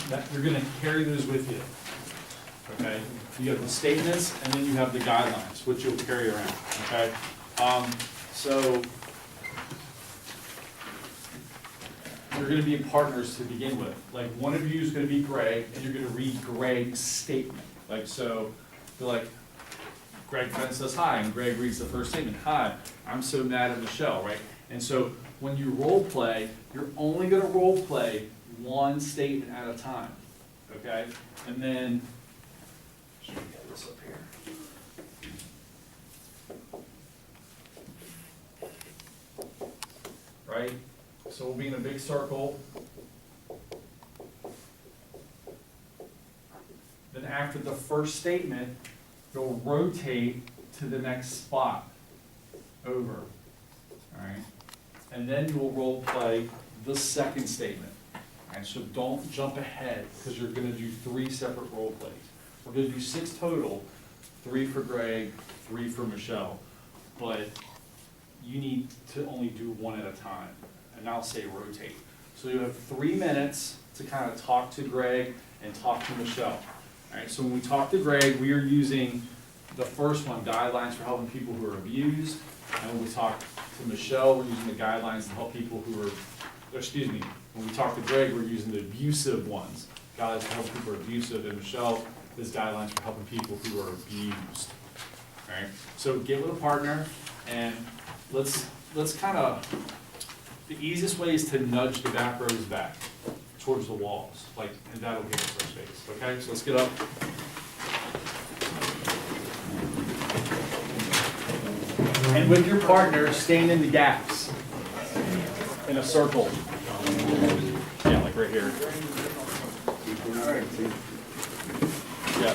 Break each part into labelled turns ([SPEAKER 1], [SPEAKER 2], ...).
[SPEAKER 1] that you're gonna carry those with you. Okay, you have the statements and then you have the guidelines, which you'll carry around, okay? So you're gonna be partners to begin with. Like, one of you is gonna be Greg, and you're gonna read Greg's statement. Like, so, they're like, Greg then says hi, and Greg reads the first statement, hi, I'm so mad at Michelle, right? And so, when you role play, you're only gonna role play one statement at a time, okay? And then, should we get this up here? Right? So we'll be in a big circle. Then after the first statement, you'll rotate to the next spot over. All right? And then you'll role play the second statement. All right? So don't jump ahead because you're going to do 3 separate role plays. We're going to do 6 total, 3 for Greg, 3 for Michelle. But you need to only do 1 at a time. And I'll say rotate. So you have 3 minutes to kind of talk to Greg and talk to Michelle. All right, so when we talk to Greg, we are using the first one, guidelines for helping people who are abused. And when we talk to Michelle, we're using the guidelines to help people who are, excuse me, when we talk to Greg, we're using the abusive ones. Guidelines for helping people who are abusive, and Michelle is guidelines for helping people who are abused. All right, so get with a partner and let's kind of, the easiest way is to nudge the back rows back towards the walls, like, and that'll give us our space, okay? So let's get up. And with your partner, stand in the gaps in a circle. Yeah, like right here. Yeah.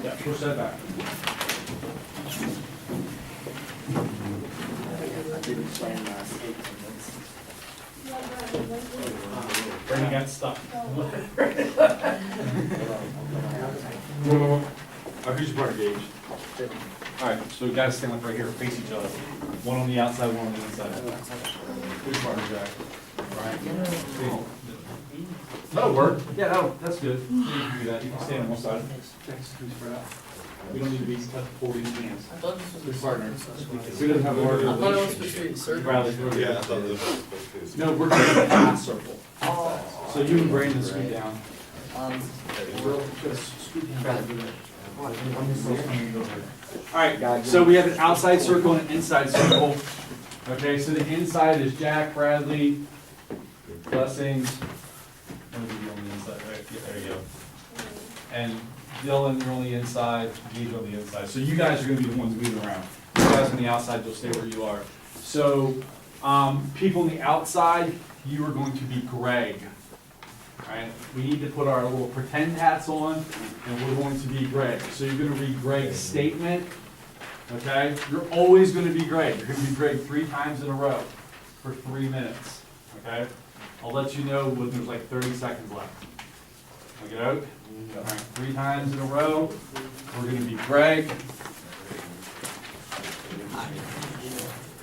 [SPEAKER 1] Yeah, push that back. Brandon got stuck. Who's your partner, Gage? Alright, so you guys stand up right here, face each other. One on the outside, one on the inside. Who's your partner, Jack? Right. That'll work. Yeah, that's good. You can do that. You can stand on one side. We don't need to be holding hands. Who's partner? We don't have a
[SPEAKER 2] I thought it was supposed to be a circle.
[SPEAKER 1] Bradley,
[SPEAKER 3] Yeah, I thought this was supposed to be.
[SPEAKER 1] no, we're doing a half circle. So you and Brandon scoot down. We're gonna scoot down. Alright, so we have an outside circle and an inside circle. Okay, so the inside is Jack, Bradley, Blessings. Let me be on the inside, right? Yeah, there you go. And Dylan, you're on the inside, Gage on the inside. So you guys are gonna be the ones moving around. You guys on the outside, you'll stay where you are. So, people on the outside, you are going to be Greg. Alright, we need to put our little pretend hats on, and we're going to be Greg. So you're gonna read Greg's statement, okay? You're always gonna be Greg. You're gonna be Greg 3 times in a row for 3 minutes, okay? I'll let you know when there's like 30 seconds left. Okay, Alright, 3 times in a row. We're gonna be Greg.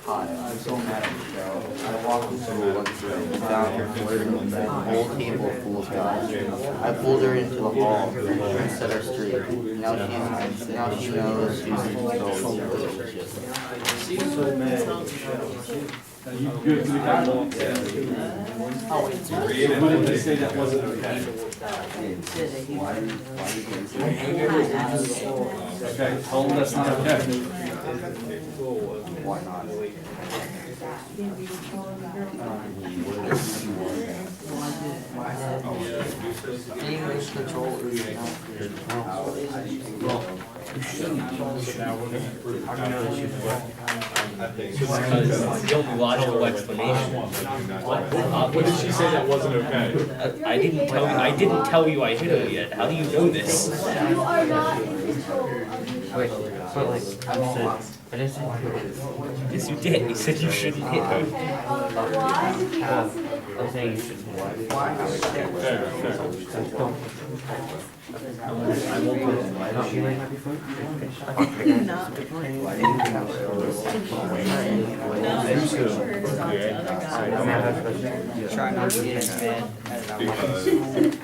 [SPEAKER 4] Hi, I'm so mad at Michelle. I walked into the down here flirting with that whole table full of guys. I pulled her into the hall and set her straight. Now she knows she's in control of the relationship.
[SPEAKER 2] She's so mad at Michelle.
[SPEAKER 1] Are you good for the guidelines? What did they say that wasn't okay? Okay, tell them that's not okay.
[SPEAKER 4] Why not? Anyways, control is
[SPEAKER 5] The only logical explanation.
[SPEAKER 1] What did she say that wasn't okay?
[SPEAKER 5] I didn't tell you I hit her yet. How do you know this?
[SPEAKER 6] You are not in control of
[SPEAKER 4] wait, but like I didn't say
[SPEAKER 5] Yes, you did. You said you shouldn't hit her.
[SPEAKER 6] why did we listen
[SPEAKER 5] I'm saying you shouldn't. I won't put it in my
[SPEAKER 4] Try not to get mad.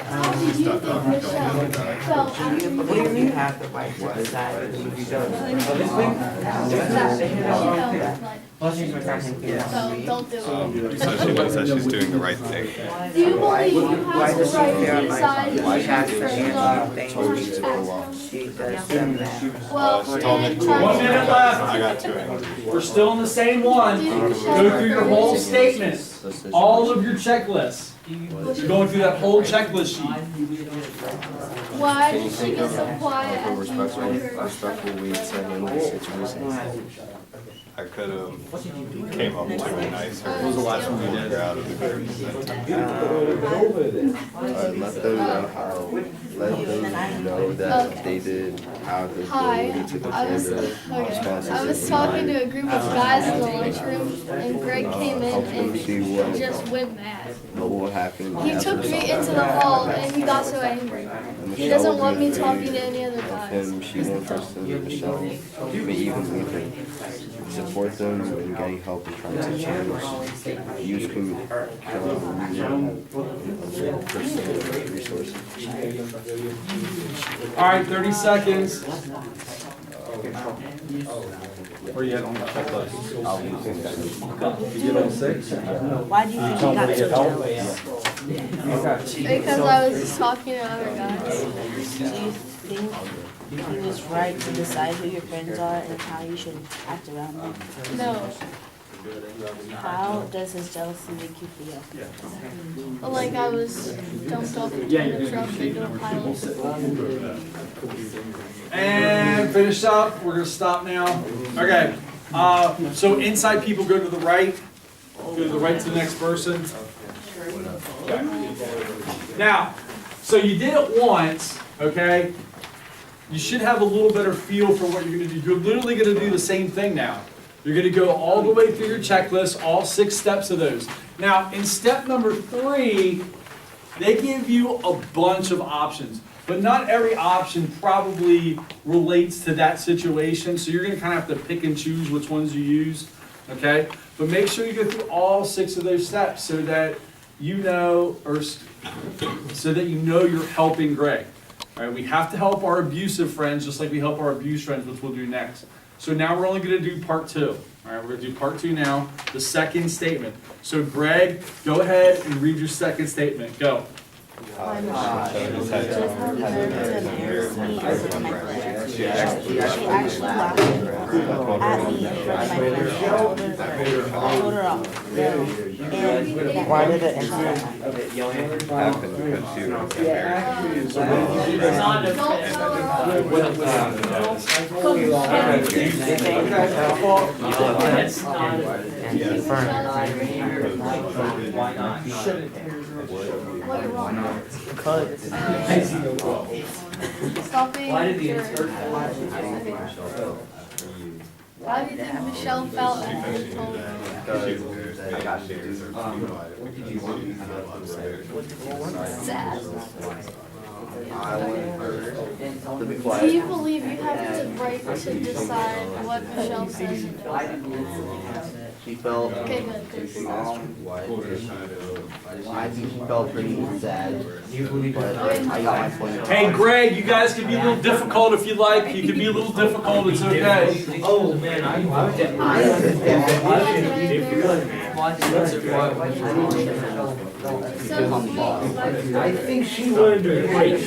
[SPEAKER 6] How did you think Michelle felt after you
[SPEAKER 4] What do you mean have the right to decide if you don't?
[SPEAKER 6] So don't do it.
[SPEAKER 3] So she looks like she's doing the right thing.
[SPEAKER 6] Do you believe you have the right to decide if
[SPEAKER 4] Why
[SPEAKER 6] you
[SPEAKER 4] has
[SPEAKER 6] have
[SPEAKER 4] her
[SPEAKER 6] friends
[SPEAKER 4] hands
[SPEAKER 6] on
[SPEAKER 4] on
[SPEAKER 6] or
[SPEAKER 4] things?
[SPEAKER 6] ask
[SPEAKER 4] She does them that.
[SPEAKER 6] Well,
[SPEAKER 3] She told me
[SPEAKER 6] and
[SPEAKER 3] to.
[SPEAKER 1] 1 minute left.
[SPEAKER 3] I got 2 angles.
[SPEAKER 1] We're still in the same one. Go through your whole statement, all of your checklists. You're going through that whole checklist sheet.
[SPEAKER 6] why did she get so quiet after you told her?
[SPEAKER 7] Respectful way to handle the situation.
[SPEAKER 3] I could have came up to a nicer.
[SPEAKER 6] What was the last one
[SPEAKER 3] you did? Out of the group.
[SPEAKER 7] Let them know that they did have the
[SPEAKER 6] Hi,
[SPEAKER 7] ability to
[SPEAKER 6] I was,
[SPEAKER 7] defend their
[SPEAKER 6] okay, I was
[SPEAKER 7] responsibility.
[SPEAKER 6] talking to a group of guys in the lunchroom and Greg came in and
[SPEAKER 7] See what,
[SPEAKER 6] just went mad.
[SPEAKER 7] what will happen.
[SPEAKER 6] He took me into the hall and he got so angry. He doesn't want me talking to any other guys.
[SPEAKER 7] Him, she one person, Michelle, may even leave her. Support them in getting help and trying to change. Use personal resources.
[SPEAKER 1] All right, 30 seconds. Where you at on the checklist? You get on 6?
[SPEAKER 8] Why do you think you got so jealous?
[SPEAKER 6] Because I was talking to other guys.
[SPEAKER 8] Do you think he was right to decide who your friends are and how you should act around them?
[SPEAKER 6] No,
[SPEAKER 8] How does his jealousy make you feel?
[SPEAKER 6] like I was dumped off the truck into a pile of
[SPEAKER 1] And finish up, we're gonna stop now. Okay, so inside people go to the right, to the next person. Okay. Now, so you did it once, okay? You should have a little better feel for what you're gonna do. You're literally gonna do the same thing now. You're gonna go all the way through your checklist, all 6 steps of those. Now, in step number 3, they give you a bunch of options, but not every option probably relates to that situation, so you're gonna kind of have to pick and choose which ones you use, okay? But make sure you go through all 6 of those steps so that you know, you're helping Greg. All right, we have to help our abusive friends just like we help our abused friends, which we'll do next. So now we're only gonna do part 2. All right, we're gonna do part 2 now, the second statement. So Greg, go ahead and read your second statement, go.
[SPEAKER 8] Just have the nerve to embarrass me in front of my friends. She actually laughed at me in front of my friends. I told her off. And
[SPEAKER 4] Why did it end?
[SPEAKER 3] Happened because she was embarrassed.
[SPEAKER 1] Why not?
[SPEAKER 6] What you're wrong. Stop being a jerk. How do you think Michelle felt after you told her? Sad.
[SPEAKER 7] To be
[SPEAKER 6] Do
[SPEAKER 7] quiet.
[SPEAKER 6] you believe you have the right to decide what Michelle says and does?
[SPEAKER 7] She felt,
[SPEAKER 6] Okay, good.
[SPEAKER 7] I think she felt pretty sad, but I got my point across.
[SPEAKER 1] Hey Greg, you guys can be a little difficult if you like. You can be a little difficult, it's okay.
[SPEAKER 5] Oh, man,
[SPEAKER 6] I
[SPEAKER 5] think she would be great.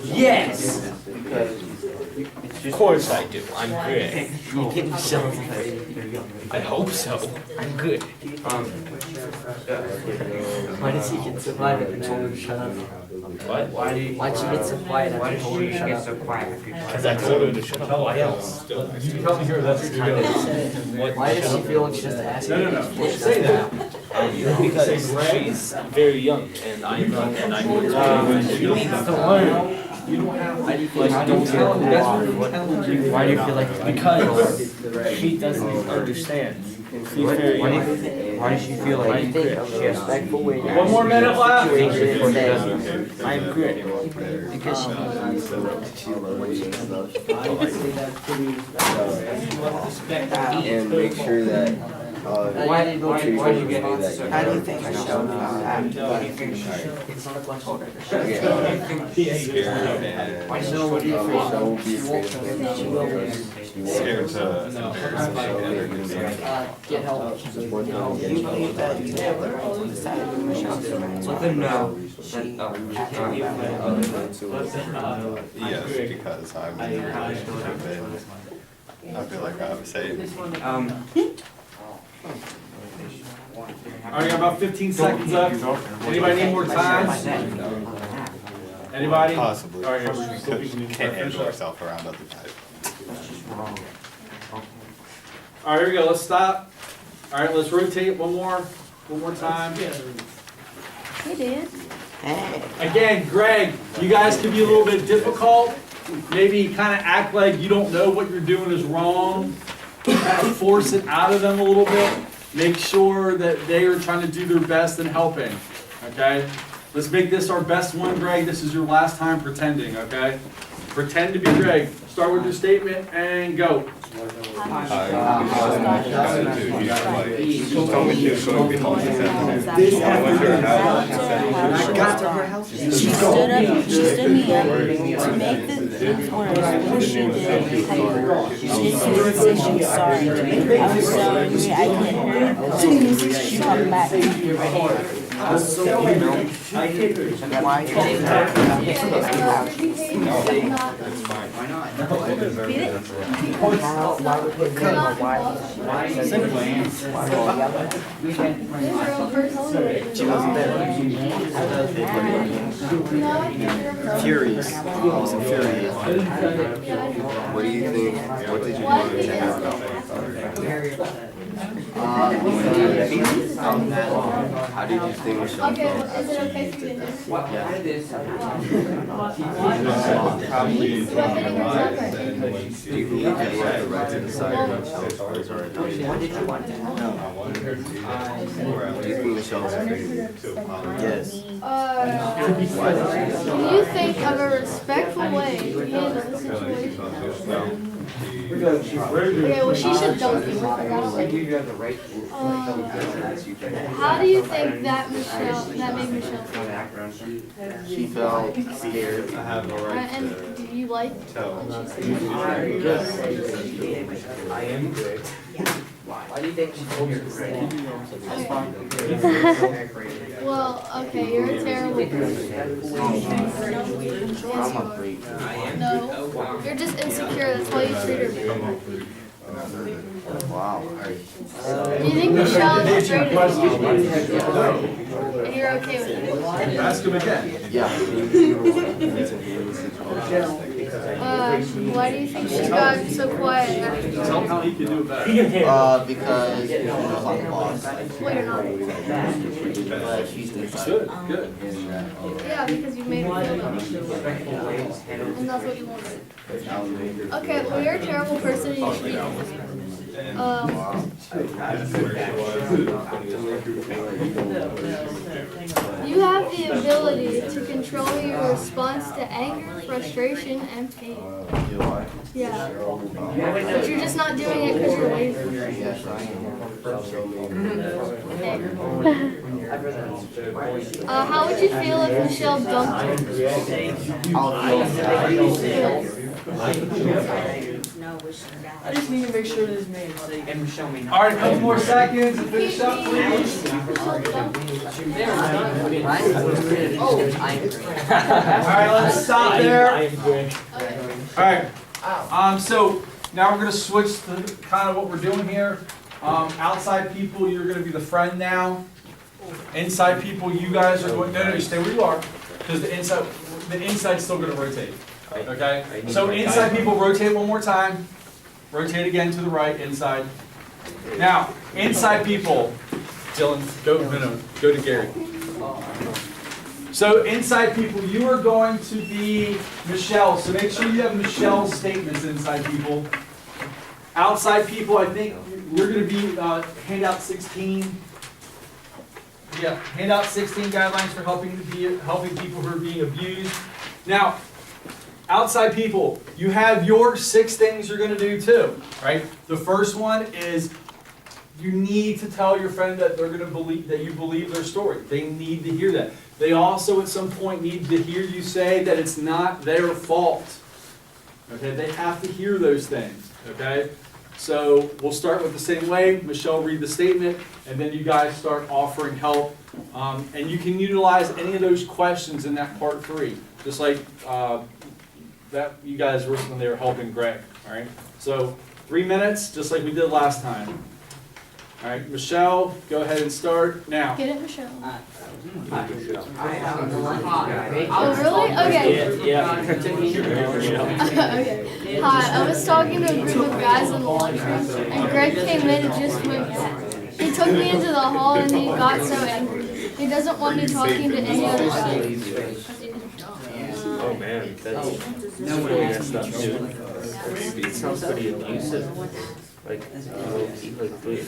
[SPEAKER 5] Yes! Of course I do. I'm good. You get yourself. I hope so. I'm good.
[SPEAKER 2] Why does he get so quiet and told her to shut up?
[SPEAKER 5] What?
[SPEAKER 2] Why'd she get so quiet after you told her to shut up?
[SPEAKER 5] Because I told her to shut up. Why else?
[SPEAKER 1] You can probably hear that's
[SPEAKER 5] What?
[SPEAKER 2] Why does she feel like she has to ask you?
[SPEAKER 1] No, say that.
[SPEAKER 5] Because she's very young and I'm young and I'm
[SPEAKER 1] You don't have to learn. You don't have to.
[SPEAKER 2] Why do you feel like
[SPEAKER 1] Don't tell them, that's what I'm telling you.
[SPEAKER 2] Why do you feel like?
[SPEAKER 5] because she doesn't understand.
[SPEAKER 2] Why does she feel like you think of a respectful way?
[SPEAKER 1] One more minute left.
[SPEAKER 2] I'm good.
[SPEAKER 7] Because she and make sure that
[SPEAKER 2] Why did you get
[SPEAKER 7] that
[SPEAKER 8] How do you think Michelle found out?
[SPEAKER 2] It's not a question.
[SPEAKER 3] Scared and
[SPEAKER 2] Why so what do you
[SPEAKER 7] Michelle will be afraid of
[SPEAKER 3] scared to
[SPEAKER 2] Get help.
[SPEAKER 8] Do you believe that you ever decided to Michelle?
[SPEAKER 2] Let them know.
[SPEAKER 3] yes, because I feel like I'm safe.
[SPEAKER 1] All right, got about 15 seconds left. Anybody need more time? Anybody?
[SPEAKER 3] Possibly.
[SPEAKER 1] All right,
[SPEAKER 3] Because you can't handle yourself around other guys.
[SPEAKER 1] All right, here we go. Let's stop. All right, let's rotate one more time.
[SPEAKER 8] He did. Hey.
[SPEAKER 1] Again, Greg, you guys can be a little bit difficult. Maybe kind of act like you don't know what you're doing is wrong. Kind of force it out of them a little bit. Make sure that they are trying to do their best in helping. Okay? Let's make this our best one, Greg. This is your last time pretending, okay? Pretend to be Greg. Start with your statement and go.
[SPEAKER 8] She stood me up to make the orders when she did. She didn't say she was sorry. I was so angry I couldn't hear her. She come back. Why?
[SPEAKER 7] Furious. I was infuriated. What do you think? What did you want to happen? How did you think Michelle
[SPEAKER 6] Okay,
[SPEAKER 7] felt
[SPEAKER 6] is it okay
[SPEAKER 7] after
[SPEAKER 6] to
[SPEAKER 7] you
[SPEAKER 6] do
[SPEAKER 7] did
[SPEAKER 6] this?
[SPEAKER 3] Probably.
[SPEAKER 7] Do you believe you have the right to decide when Michelle's feelings are
[SPEAKER 2] What did you want?
[SPEAKER 7] Do you think Michelle's afraid of you? Yes.
[SPEAKER 6] Do you think of a respectful way to handle the situation? Okay, well, she should dump you. How do you think that made Michelle feel?
[SPEAKER 7] She felt scared.
[SPEAKER 3] I have no right
[SPEAKER 6] And do you like
[SPEAKER 3] tell.
[SPEAKER 6] when she said that?
[SPEAKER 2] I am good. Why do you think she told you to say?
[SPEAKER 6] Well, okay, you're a terrible person. Yes, you
[SPEAKER 7] I'm
[SPEAKER 6] are.
[SPEAKER 7] afraid.
[SPEAKER 6] No, you're just insecure. That's why you treat her bad.
[SPEAKER 7] Wow.
[SPEAKER 6] Do you think Michelle is afraid of you? And you're okay with it?
[SPEAKER 1] Ask him again.
[SPEAKER 7] Yeah.
[SPEAKER 6] Why do you think she got so quiet after you?
[SPEAKER 1] Tell him how he can do it better.
[SPEAKER 7] Because she was on the boss.
[SPEAKER 6] Well, you're not.
[SPEAKER 7] But she's the
[SPEAKER 1] Good, good.
[SPEAKER 6] Yeah, because you made her feel that. And that's what you wanted. Okay, well, you're a terrible person and you should be disciplined. You have the ability to control your response to anger, frustration, and pain. Yeah. But you're just not doing it because you're lazy.
[SPEAKER 7] Yes, I am.
[SPEAKER 6] How would you feel if Michelle dumped you?
[SPEAKER 7] I'll feel sad.
[SPEAKER 2] I just need to make sure this man is safe. And Michelle may not.
[SPEAKER 1] All right, a couple more seconds and finish up, please.
[SPEAKER 6] Michelle dumped you.
[SPEAKER 1] All right, let's stop there. All right. So now we're gonna switch to kind of what we're doing here. Outside people, you're gonna be the friend now. Inside people, you guys are going. No, stay where you are, because the inside's still gonna rotate. Okay. So inside people, rotate one more time. Rotate again to the right. Inside. Now, inside people. Dylan, go to Gary. So inside people, you are going to be Michelle. So make sure you have Michelle's statements inside people. Outside people, I think we're gonna be, handout 16. Yeah, handout 16 guidelines for helping people who are being abused. Now, outside people, you have your 6 things you're gonna do too, right? The first one is you need to tell your friend that they're gonna believe, that you believe their story. They need to hear that. They also at some point need to hear you say that it's not their fault. Okay, they have to hear those things, okay? So we'll start with the same way. Michelle, read the statement, and then you guys start offering help. And you can utilize any of those questions in that part 3, just like that you guys were when they were helping Greg, all right? So 3 minutes, just like we did last time. All right, Michelle, go ahead and start now.
[SPEAKER 6] Get it, Michelle.
[SPEAKER 2] Oh,
[SPEAKER 6] really? Okay.
[SPEAKER 5] Yeah.
[SPEAKER 6] Okay. Hi, I was talking to a group of guys in the lunchroom, and Greg came in and just went mad. He took me into the hall and he got so angry. He doesn't want me talking to any other guys.
[SPEAKER 5] Oh man, that's pretty messed up, dude. It sounds pretty abusive. Like, it's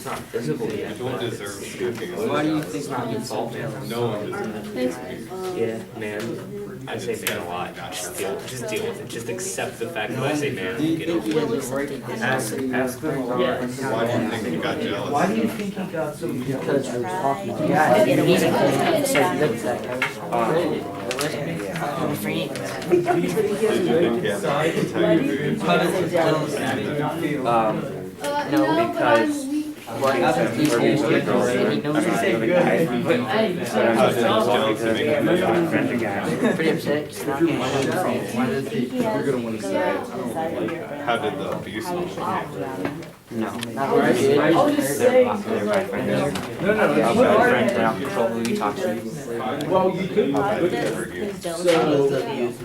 [SPEAKER 5] not physical yet.
[SPEAKER 3] You don't deserve shooting.
[SPEAKER 5] Why do you think it's not your fault, man?
[SPEAKER 3] No one deserves.
[SPEAKER 6] Thanks.
[SPEAKER 5] Yeah, man. I say man a lot. Just deal with it. Just accept the fact that I say man. Get over it. Ask them.
[SPEAKER 3] Why do you think you got jealous?
[SPEAKER 2] Why do you think he got so
[SPEAKER 8] Because I was talking to
[SPEAKER 2] Yeah,
[SPEAKER 8] you.
[SPEAKER 2] and he's
[SPEAKER 8] I'm afraid.
[SPEAKER 3] Did you think he had to tell you?
[SPEAKER 6] No, but I'm weak.
[SPEAKER 2] he's and he knows
[SPEAKER 3] How did his jealousy make him feel?
[SPEAKER 2] pretty upset. He's not getting
[SPEAKER 3] How did the abuse make you feel?
[SPEAKER 2] No, not really.
[SPEAKER 4] I'll just say.
[SPEAKER 1] No,
[SPEAKER 2] Friends that don't control who he talks to.
[SPEAKER 1] Well, you could look at it. So,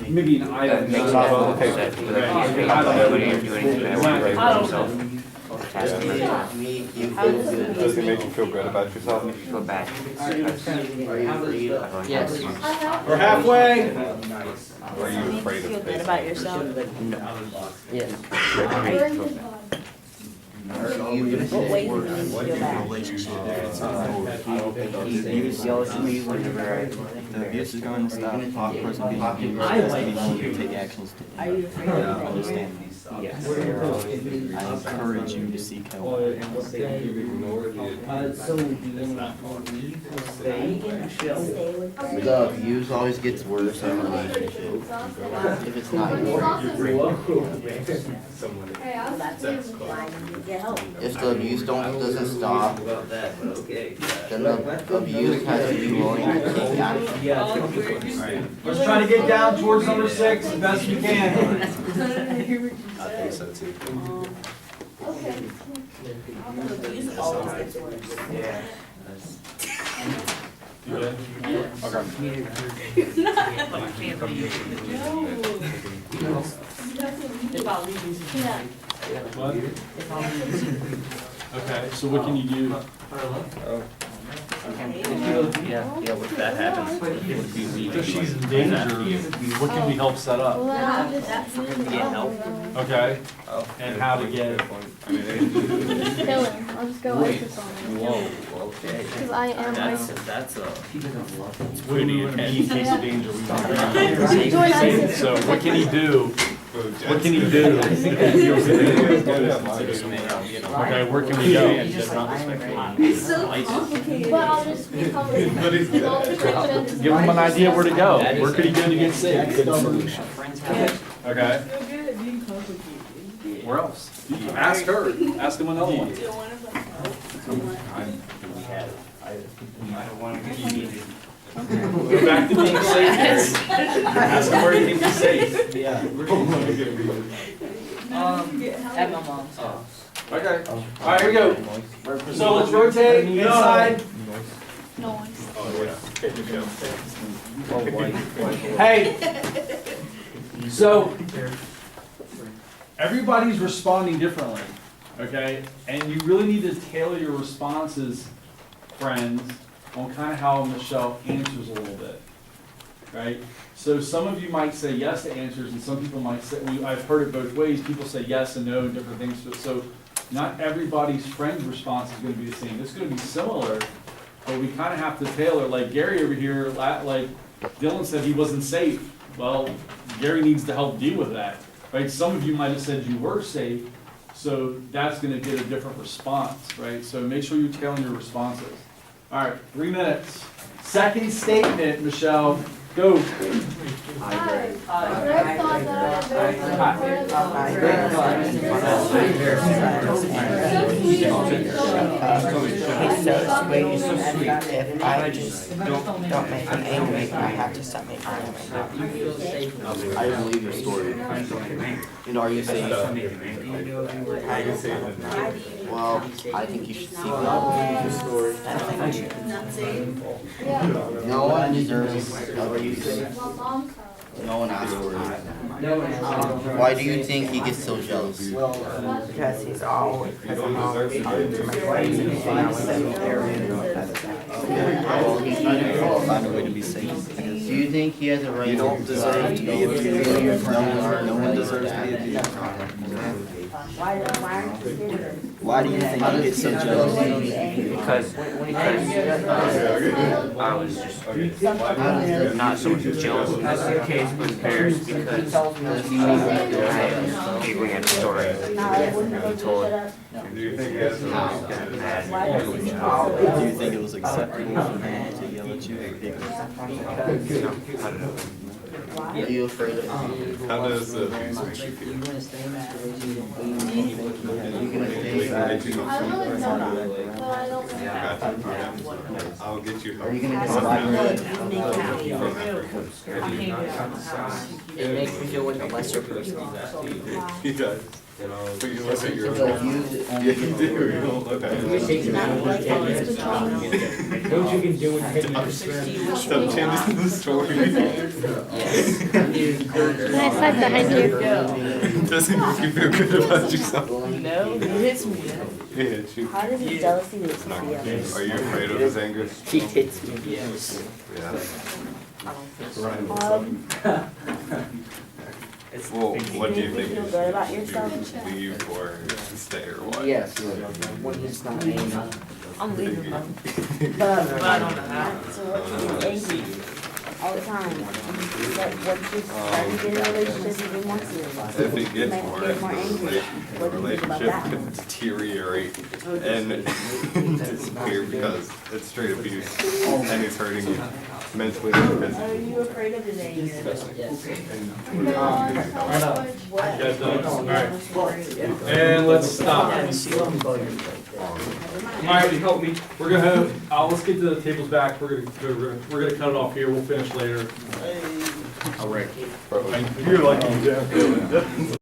[SPEAKER 1] maybe an item.
[SPEAKER 2] Makes
[SPEAKER 1] not
[SPEAKER 2] me
[SPEAKER 1] all-
[SPEAKER 2] upset.
[SPEAKER 3] Does it make you feel good about yourself?
[SPEAKER 2] Feel bad.
[SPEAKER 8] Yes.
[SPEAKER 1] We're halfway.
[SPEAKER 3] Are you afraid
[SPEAKER 8] Feel
[SPEAKER 3] of
[SPEAKER 8] good
[SPEAKER 3] facing?
[SPEAKER 8] about yourself.
[SPEAKER 2] Yes.
[SPEAKER 6] Burned his body.
[SPEAKER 8] What ways do you feel bad?
[SPEAKER 2] He yells at me whenever
[SPEAKER 7] The abuse is going to stop. The person being abused is to take actions to
[SPEAKER 8] Are you afraid of that?
[SPEAKER 7] understand these.
[SPEAKER 2] Yes.
[SPEAKER 7] I encourage you to seek help. The abuse always gets worse in a relationship. If it's not
[SPEAKER 6] Hey, I was
[SPEAKER 8] Get help.
[SPEAKER 7] if the abuse doesn't stop, then the abuse has to be willing to take action.
[SPEAKER 1] Let's try to get down towards number 6 as best we can.
[SPEAKER 3] I think so too.
[SPEAKER 6] Okay.
[SPEAKER 8] Abuse always gets worse.
[SPEAKER 2] Yeah.
[SPEAKER 1] You good?
[SPEAKER 6] Yeah.
[SPEAKER 1] What? Okay, so what can you do?
[SPEAKER 5] Yeah, if that happens, it would be leaving.
[SPEAKER 1] If she's in danger, what can we help set up?
[SPEAKER 6] Well, then I'll just
[SPEAKER 5] Get help.
[SPEAKER 1] Okay, and how to get,
[SPEAKER 6] kill him. I'll just go ISIS on him.
[SPEAKER 5] Whoa, okay.
[SPEAKER 6] Because I am ISIS.
[SPEAKER 5] That's a.
[SPEAKER 1] when we would be in case of danger, we want
[SPEAKER 6] Join ISIS.
[SPEAKER 1] So what can he do? What can he do? Okay, where can we go?
[SPEAKER 6] So complicated. But I'll just become with all the Christians.
[SPEAKER 1] Give him an idea where to go. Where could he go to get saved? Okay. Where else? Ask her. Ask him another one. Go back to being safe. Ask him where he can be safe.
[SPEAKER 8] At my mom's house.
[SPEAKER 1] Okay. All right, here we go. So let's rotate inside.
[SPEAKER 6] Noise.
[SPEAKER 1] Hey. So everybody's responding differently, okay? And you really need to tailor your responses, friends, on kind of how Michelle answers a little bit, right? So some of you might say yes to answers, and some people might say, I've heard it both ways. People say yes and no and different things. So not everybody's friend's response is gonna be the same. It's gonna be similar, but we kinda have to tailor, like Gary over here, like Dylan said he wasn't safe. Well, Gary needs to help deal with that, right? Some of you might have said you were safe, so that's gonna get a different response, right? So make sure you're tailoring your responses. All right, 3 minutes. Second statement, Michelle, go.
[SPEAKER 6] Greg thought that
[SPEAKER 8] He's so sweet. If I just don't make him angry, I have to stop making him angry.
[SPEAKER 7] I believe your story. And are you safe? Well, I think you should seek God. No one deserves whatever you say.
[SPEAKER 6] my mom's house.
[SPEAKER 7] No one asked for it. Why do you think he gets so jealous?
[SPEAKER 8] Because he's always, because I'm always talking to my friends and he's always sitting there and
[SPEAKER 7] Well, he's trying to find a way to be safe. Do you think he has a right? You don't deserve to be a thief. No one deserves to be a thief. Why do you think he gets so jealous?
[SPEAKER 5] Because I was just not so much jealous in this case, but embarrassed because he ran a story. He told.
[SPEAKER 7] Do you think it was acceptable for him to yell at you? Are you afraid of him?
[SPEAKER 9] How does the abuse make you feel?
[SPEAKER 6] I really don't, but I don't know.
[SPEAKER 9] I'll get you.
[SPEAKER 7] Are you gonna get survived?
[SPEAKER 2] It makes me feel like a lesser person.
[SPEAKER 9] He does. But you look at your
[SPEAKER 7] So
[SPEAKER 9] own.
[SPEAKER 7] you
[SPEAKER 9] Yeah, you do. You don't look at it.
[SPEAKER 2] Don't you can do it.
[SPEAKER 9] Stop changing the story.
[SPEAKER 6] Can I slide behind you?
[SPEAKER 9] Doesn't make you feel good about yourself.
[SPEAKER 8] No, he hits me.
[SPEAKER 9] Yeah, shoot.
[SPEAKER 8] How does his jealousy makes me
[SPEAKER 9] Not
[SPEAKER 8] feel?
[SPEAKER 9] good. Are you afraid of his anger?
[SPEAKER 2] He hits me.
[SPEAKER 9] Yeah.
[SPEAKER 8] Um,
[SPEAKER 9] Well, what do you
[SPEAKER 8] you
[SPEAKER 9] think?
[SPEAKER 8] feel good about yourself?
[SPEAKER 9] Do you leave or stay or what?
[SPEAKER 2] Yes, when he's not angry.
[SPEAKER 8] I'm leaving him. But I don't know how. So what you angry all the time? Like once you start to get in a relationship, you get more serious.
[SPEAKER 9] If it gets
[SPEAKER 8] Might
[SPEAKER 9] more,
[SPEAKER 8] get more angry.
[SPEAKER 9] the
[SPEAKER 8] What do you think about
[SPEAKER 9] relationship
[SPEAKER 8] that?
[SPEAKER 9] could deteriorate and disappear because it's straight abuse and he's hurting you mentally and
[SPEAKER 8] Are
[SPEAKER 9] physically.
[SPEAKER 8] you afraid of his anger?
[SPEAKER 1] And let's stop. All right, help me. We're gonna, let's get to the tables back. We're gonna cut it off here. We'll finish later.
[SPEAKER 9] All right.
[SPEAKER 1] You're lucky, Jeff.